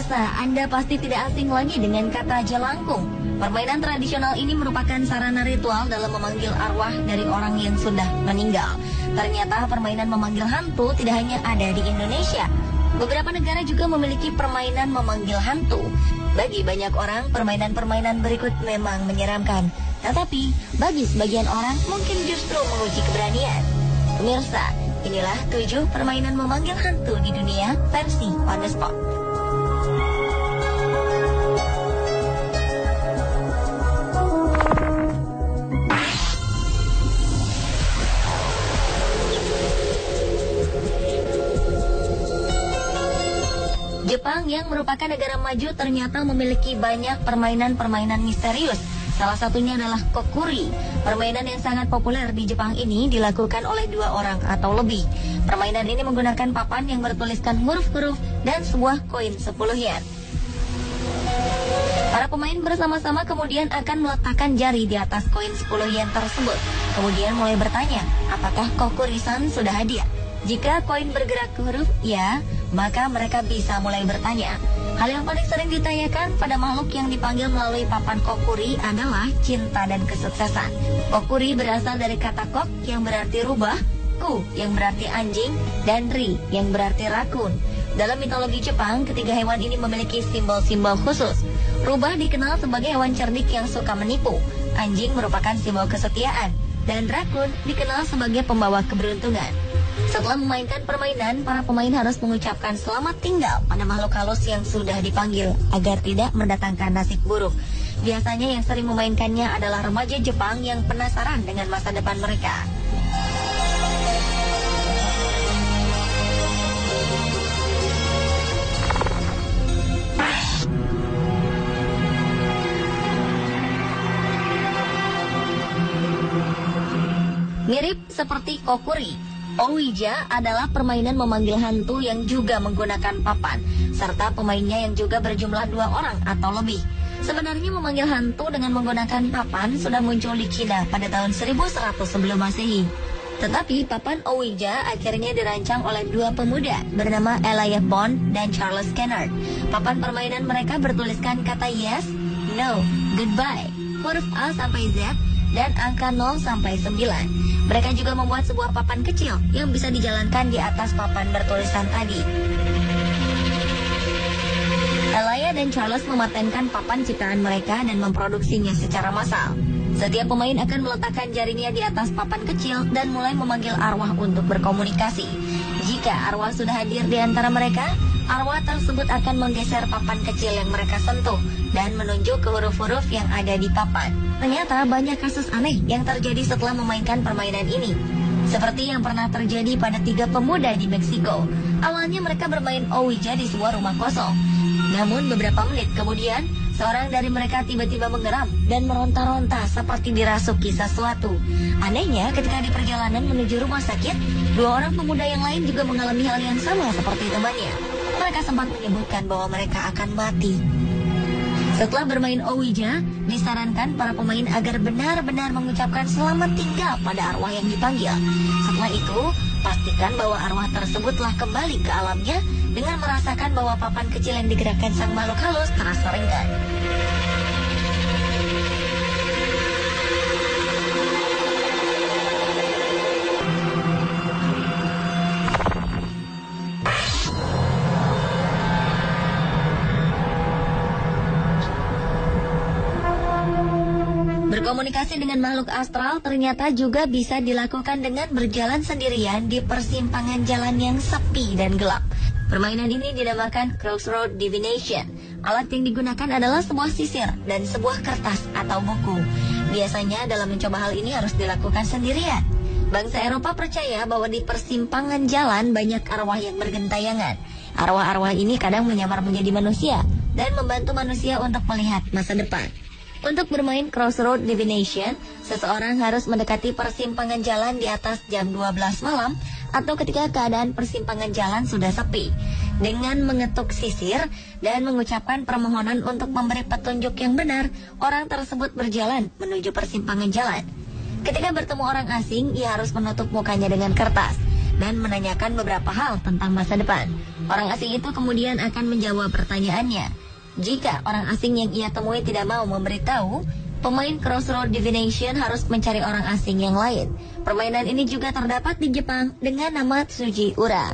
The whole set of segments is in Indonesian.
Pemirsa, Anda pasti tidak asing lagi dengan kata jelangkung. Permainan tradisional ini merupakan sarana ritual dalam memanggil arwah dari orang yang sudah meninggal. Ternyata permainan memanggil hantu tidak hanya ada di Indonesia. Beberapa negara juga memiliki permainan memanggil hantu. Bagi banyak orang, permainan-permainan berikut memang menyeramkan. Tetapi, bagi sebagian orang mungkin justru menguji keberanian. Pemirsa, inilah 7 permainan memanggil hantu di dunia versi on the spot. Jepang yang merupakan negara maju ternyata memiliki banyak permainan-permainan misterius. Salah satunya adalah kokuri. Permainan yang sangat populer di Jepang ini dilakukan oleh 2 orang atau lebih. Permainan ini menggunakan papan yang bertuliskan huruf-huruf dan sebuah koin 10 yen. Para pemain bersama-sama kemudian akan meletakkan jari di atas koin 10 yen tersebut. Kemudian mulai bertanya, apakah kokuri-san sudah hadir? Jika koin bergerak ke huruf ya, maka mereka bisa mulai bertanya. Hal yang paling sering ditanyakan pada makhluk yang dipanggil melalui papan kokuri adalah cinta dan kesuksesan. Kokuri berasal dari kata kok yang berarti rubah, ku yang berarti anjing, dan ri yang berarti rakun. Dalam mitologi Jepang, ketiga hewan ini memiliki simbol-simbol khusus. Rubah dikenal sebagai hewan cerdik yang suka menipu. Anjing merupakan simbol kesetiaan, dan rakun dikenal sebagai pembawa keberuntungan. Setelah memainkan permainan, para pemain harus mengucapkan selamat tinggal pada makhluk halus yang sudah dipanggil agar tidak mendatangkan nasib buruk. Biasanya yang sering memainkannya adalah remaja Jepang yang penasaran dengan masa depan mereka. Mirip seperti kokuri, Ouija adalah permainan memanggil hantu yang juga menggunakan papan, serta pemainnya yang juga berjumlah 2 orang atau lebih. Sebenarnya memanggil hantu dengan menggunakan papan sudah muncul di Cina pada tahun 1100 sebelum Masehi. Tetapi papan Ouija akhirnya dirancang oleh 2 pemuda bernama Elijah Bond dan Charles Kennard. Papan permainan mereka bertuliskan kata yes, no, goodbye, huruf A sampai Z, dan angka 0 sampai 9. Mereka juga membuat sebuah papan kecil yang bisa dijalankan di atas papan bertulisan tadi. Elia dan Charles mematenkan papan ciptaan mereka dan memproduksinya secara massal. Setiap pemain akan meletakkan jarinya di atas papan kecil dan mulai memanggil arwah untuk berkomunikasi. Jika arwah sudah hadir di antara mereka, arwah tersebut akan menggeser papan kecil yang mereka sentuh dan menunjuk ke huruf-huruf yang ada di papan. Ternyata banyak kasus aneh yang terjadi setelah memainkan permainan ini. Seperti yang pernah terjadi pada 3 pemuda di Meksiko. Awalnya mereka bermain Ouija di sebuah rumah kosong. Namun beberapa menit kemudian, seorang dari mereka tiba-tiba menggeram dan meronta-ronta seperti dirasuki sesuatu. Anehnya, ketika di perjalanan menuju rumah sakit, 2 orang pemuda yang lain juga mengalami hal yang sama seperti temannya. Mereka sempat menyebutkan bahwa mereka akan mati. Setelah bermain Ouija, disarankan para pemain agar benar-benar mengucapkan selamat tinggal pada arwah yang dipanggil. Setelah itu, pastikan bahwa arwah tersebut telah kembali ke alamnya dengan merasakan bahwa papan kecil yang digerakkan sang makhluk halus terasa ringan. Berkomunikasi dengan makhluk astral ternyata juga bisa dilakukan dengan berjalan sendirian di persimpangan jalan yang sepi dan gelap. Permainan ini dinamakan Crossroad Divination. Alat yang digunakan adalah sebuah sisir dan sebuah kertas atau buku. Biasanya dalam mencoba hal ini harus dilakukan sendirian. Bangsa Eropa percaya bahwa di persimpangan jalan banyak arwah yang bergentayangan. Arwah-arwah ini kadang menyamar menjadi manusia dan membantu manusia untuk melihat masa depan. Untuk bermain Crossroad Divination, seseorang harus mendekati persimpangan jalan di atas jam 12 malam atau ketika keadaan persimpangan jalan sudah sepi. Dengan mengetuk sisir dan mengucapkan permohonan untuk memberi petunjuk yang benar, orang tersebut berjalan menuju persimpangan jalan. Ketika bertemu orang asing, ia harus menutup mukanya dengan kertas dan menanyakan beberapa hal tentang masa depan. Orang asing itu kemudian akan menjawab pertanyaannya. Jika orang asing yang ia temui tidak mau memberitahu, pemain crossroad divination harus mencari orang asing yang lain. Permainan ini juga terdapat di Jepang dengan nama Tsuji Ura.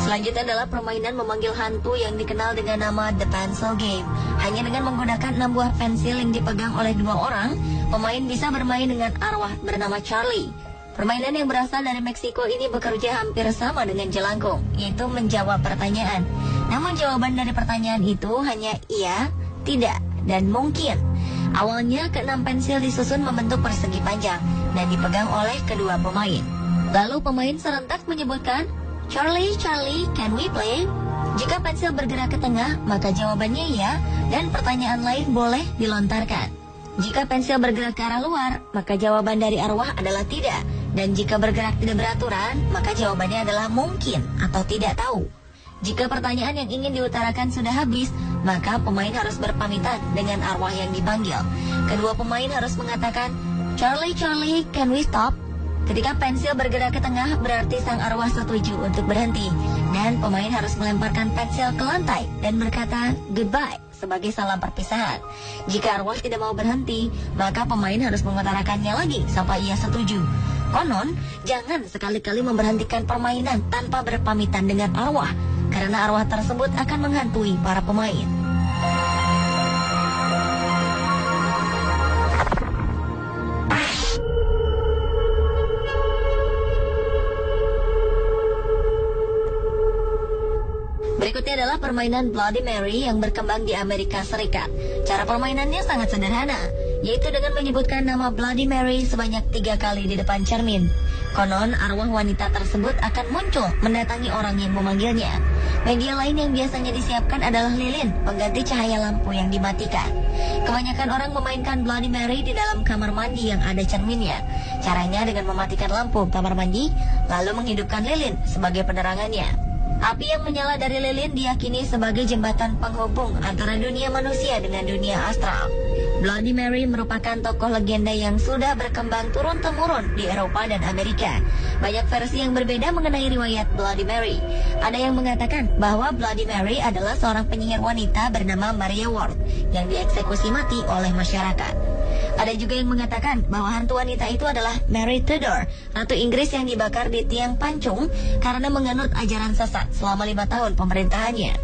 Selanjutnya adalah permainan memanggil hantu yang dikenal dengan nama The Pencil Game. Hanya dengan menggunakan 6 buah pensil yang dipegang oleh 2 orang, pemain bisa bermain dengan arwah bernama Charlie. Permainan yang berasal dari Meksiko ini bekerja hampir sama dengan jelangkung, yaitu menjawab pertanyaan. Namun jawaban dari pertanyaan itu hanya iya, tidak, dan mungkin. Awalnya ke-6 pensil disusun membentuk persegi panjang dan dipegang oleh kedua pemain. Lalu pemain serentak menyebutkan, Charlie, Charlie, can we play? Jika pensil bergerak ke tengah, maka jawabannya iya, dan pertanyaan lain boleh dilontarkan. Jika pensil bergerak ke arah luar, maka jawaban dari arwah adalah tidak. Dan jika bergerak tidak beraturan, maka jawabannya adalah mungkin atau tidak tahu. Jika pertanyaan yang ingin diutarakan sudah habis, maka pemain harus berpamitan dengan arwah yang dipanggil. Kedua pemain harus mengatakan, Charlie, Charlie, can we stop? Ketika pensil bergerak ke tengah, berarti sang arwah setuju untuk berhenti. Dan pemain harus melemparkan pensil ke lantai dan berkata goodbye sebagai salam perpisahan. Jika arwah tidak mau berhenti, maka pemain harus mengutarakannya lagi sampai ia setuju. Konon, jangan sekali-kali memberhentikan permainan tanpa berpamitan dengan arwah, karena arwah tersebut akan menghantui para pemain. Berikutnya adalah permainan Bloody Mary yang berkembang di Amerika Serikat. Cara permainannya sangat sederhana, yaitu dengan menyebutkan nama Bloody Mary sebanyak 3 kali di depan cermin. Konon, arwah wanita tersebut akan muncul mendatangi orang yang memanggilnya. Media lain yang biasanya disiapkan adalah lilin, pengganti cahaya lampu yang dimatikan. Kebanyakan orang memainkan Bloody Mary di dalam kamar mandi yang ada cerminnya. Caranya dengan mematikan lampu kamar mandi, lalu menghidupkan lilin sebagai penerangannya. Api yang menyala dari lilin diyakini sebagai jembatan penghubung antara dunia manusia dengan dunia astral. Bloody Mary merupakan tokoh legenda yang sudah berkembang turun-temurun di Eropa dan Amerika. Banyak versi yang berbeda mengenai riwayat Bloody Mary. Ada yang mengatakan bahwa Bloody Mary adalah seorang penyihir wanita bernama Maria Ward yang dieksekusi mati oleh masyarakat. Ada juga yang mengatakan bahwa hantu wanita itu adalah Mary Tudor, ratu Inggris yang dibakar di tiang pancung karena menganut ajaran sesat selama 5 tahun pemerintahannya.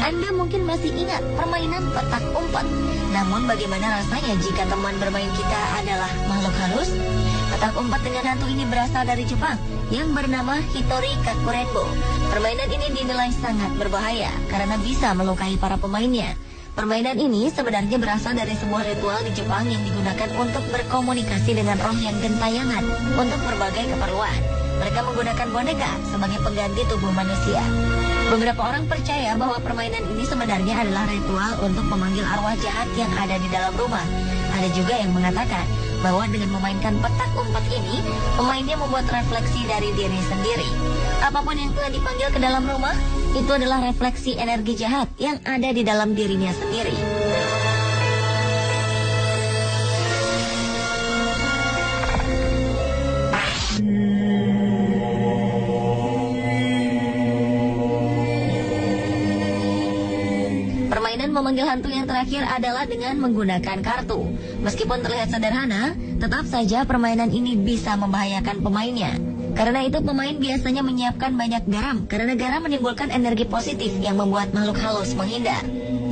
Anda mungkin masih ingat permainan petak umpet. Namun bagaimana rasanya jika teman bermain kita adalah makhluk halus? Petak umpet dengan hantu ini berasal dari Jepang yang bernama Hitori Kakurenbo. Permainan ini dinilai sangat berbahaya karena bisa melukai para pemainnya. Permainan ini sebenarnya berasal dari sebuah ritual di Jepang yang digunakan untuk berkomunikasi dengan roh yang gentayangan untuk berbagai keperluan. Mereka menggunakan boneka sebagai pengganti tubuh manusia. Beberapa orang percaya bahwa permainan ini sebenarnya adalah ritual untuk memanggil arwah jahat yang ada di dalam rumah. Ada juga yang mengatakan bahwa dengan memainkan petak umpet ini, pemainnya membuat refleksi dari diri sendiri. Apapun yang telah dipanggil ke dalam rumah, itu adalah refleksi energi jahat yang ada di dalam dirinya sendiri. Permainan memanggil hantu yang terakhir adalah dengan menggunakan kartu. Meskipun terlihat sederhana, tetap saja permainan ini bisa membahayakan pemainnya. Karena itu pemain biasanya menyiapkan banyak garam, karena garam menimbulkan energi positif yang membuat makhluk halus menghindar.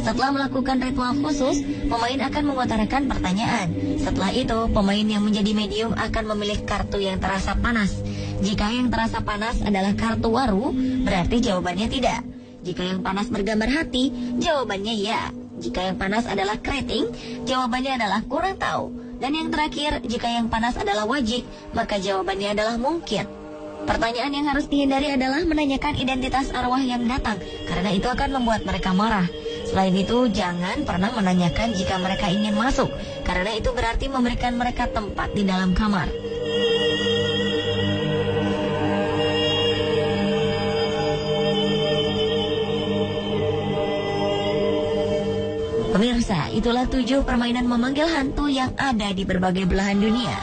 Setelah melakukan ritual khusus, pemain akan mengutarakan pertanyaan. Setelah itu, pemain yang menjadi medium akan memilih kartu yang terasa panas. Jika yang terasa panas adalah kartu waru, berarti jawabannya tidak. Jika yang panas bergambar hati, jawabannya ya. Jika yang panas adalah keriting, jawabannya adalah kurang tahu. Dan yang terakhir, jika yang panas adalah wajik, maka jawabannya adalah mungkin. Pertanyaan yang harus dihindari adalah menanyakan identitas arwah yang datang, karena itu akan membuat mereka marah. Selain itu, jangan pernah menanyakan jika mereka ingin masuk, karena itu berarti memberikan mereka tempat di dalam kamar. Pemirsa, itulah 7 permainan memanggil hantu yang ada di berbagai belahan dunia.